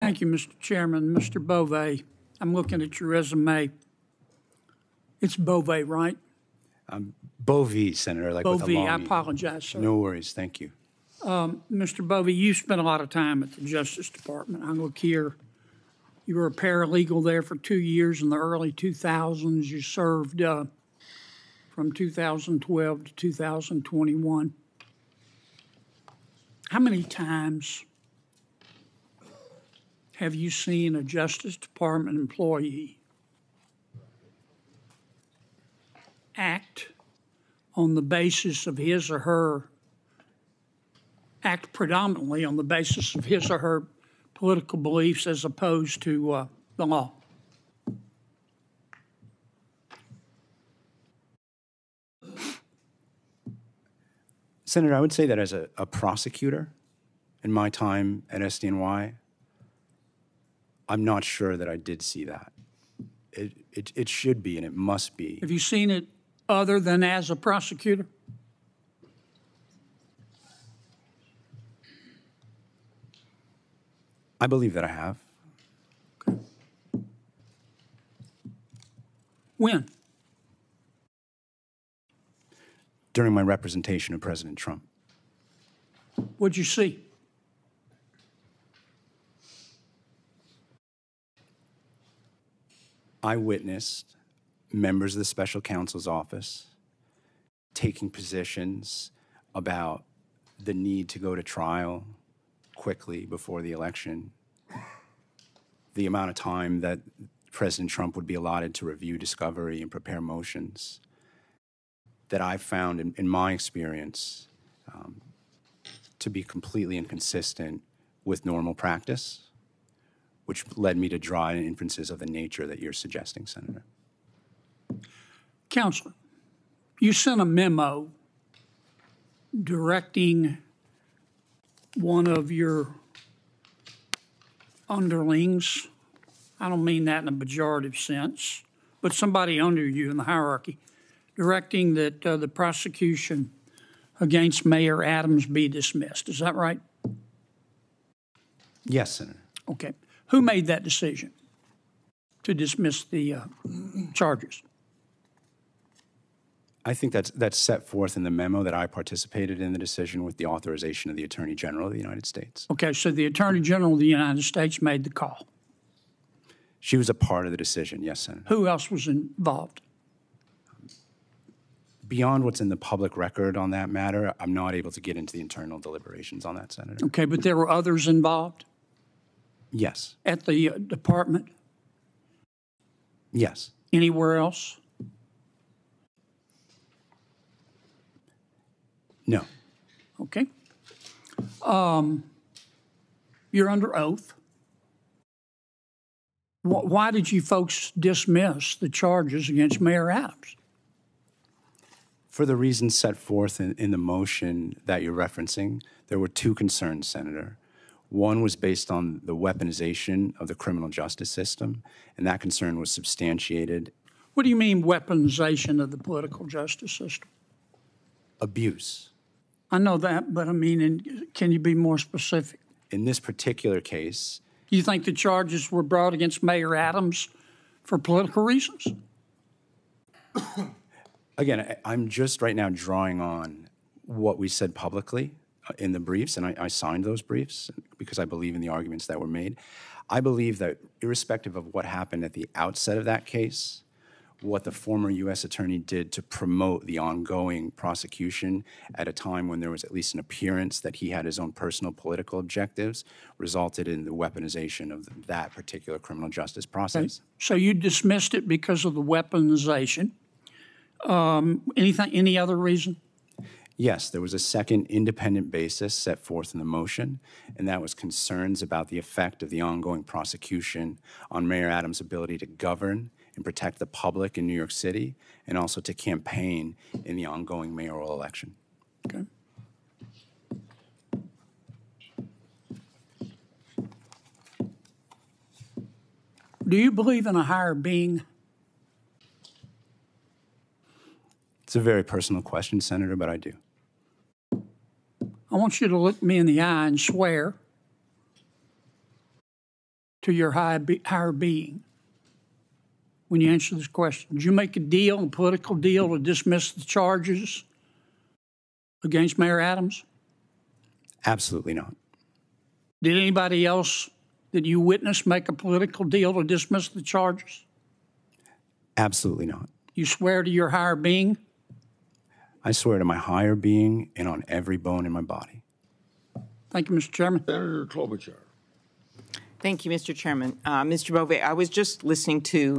Thank you, Mr. Chairman. Mr. Bove, I'm looking at your resume. It's Bove, right? Bove, Senator, like Bove, with a long I E. apologize, sir. No worries, thank you. Mr. Bove, you spent a lot of time at the Justice Department. I look here. You were a paralegal there for 2 years in the early 2000s. You served from 2012 to 2021. How many times have you seen a Justice Department employee act on the basis of his or her, act predominantly on the basis of his or her political beliefs as opposed to the law? Senator, I would say that as a prosecutor in my time at SDNY, I'm not sure that I did see that. It should be and it must be. Have you seen it other than as a prosecutor? I believe that I have. Okay. When? During my representation of President Trump. What'd you see? I witnessed members of the special counsel's office taking positions about the need to go to trial quickly before the election, the amount of time that President Trump would be allotted to review discovery and prepare motions, that I've found in my experience to be completely inconsistent with normal practice, which led me to draw inferences of the nature that you're suggesting, Senator. Counselor, you sent a memo directing one of your underlings, I don't mean that in a pejorative sense, but somebody under you in the hierarchy, directing that the prosecution against Mayor Adams be dismissed. Is that right? Yes, Senator. Okay. Who made that decision to dismiss the charges? I think that's set forth in the memo that I participated in the decision with the authorization of the Attorney General of the United States. Okay, so the Attorney General of the United States made the call. She was a part of the decision, yes, Senator. Who else was involved? Beyond what's in the public record on that matter, I'm not able to get into the internal deliberations on that, Senator. Okay, but there were others involved? Yes. At the department? Yes. Anywhere else? No. Okay. You're under oath. Why did you folks dismiss the charges against Mayor Adams? For the reasons set forth in the motion that you're referencing, there were two concerns, Senator. One was based on the weaponization of the criminal justice system, and that concern was substantiated. What do you mean weaponization of the political justice system? Abuse. I know that, but I mean, can you be more specific? In this particular case, you think the charges were brought against Mayor Adams for political reasons? Again, I'm just right now drawing on what we said publicly in the briefs, and I signed those briefs because I believe in the arguments that were made. I believe that irrespective of what happened at the outset of that case, what the former U.S. attorney did to promote the ongoing prosecution at a time when there was at least an appearance that he had his own personal political objectives resulted in the weaponization of that particular criminal justice process. Okay. So you dismissed it because of the weaponization. Any other reason? Yes, there was a second independent basis set forth in the motion, and that was concerns about the effect of the ongoing prosecution on Mayor Adams' ability to govern and protect the public in New York City, and also to campaign in the ongoing mayoral election. Okay. Do you believe in a higher being? It's a very personal question, Senator, but I do. I want you to look me in the eye and swear to your higher being when you answer this question? Did you make a political deal, to dismiss the charges against Mayor Adams? Absolutely not. Did anybody else that you witnessed make a political deal to dismiss the charges? Absolutely not. You swear to your higher being? I swear to my higher being and on every bone in my body. Thank you, Mr. Chairman. Senator Klobuchar. Thank you, Mr. Chairman. Mr. Bove, I was just listening to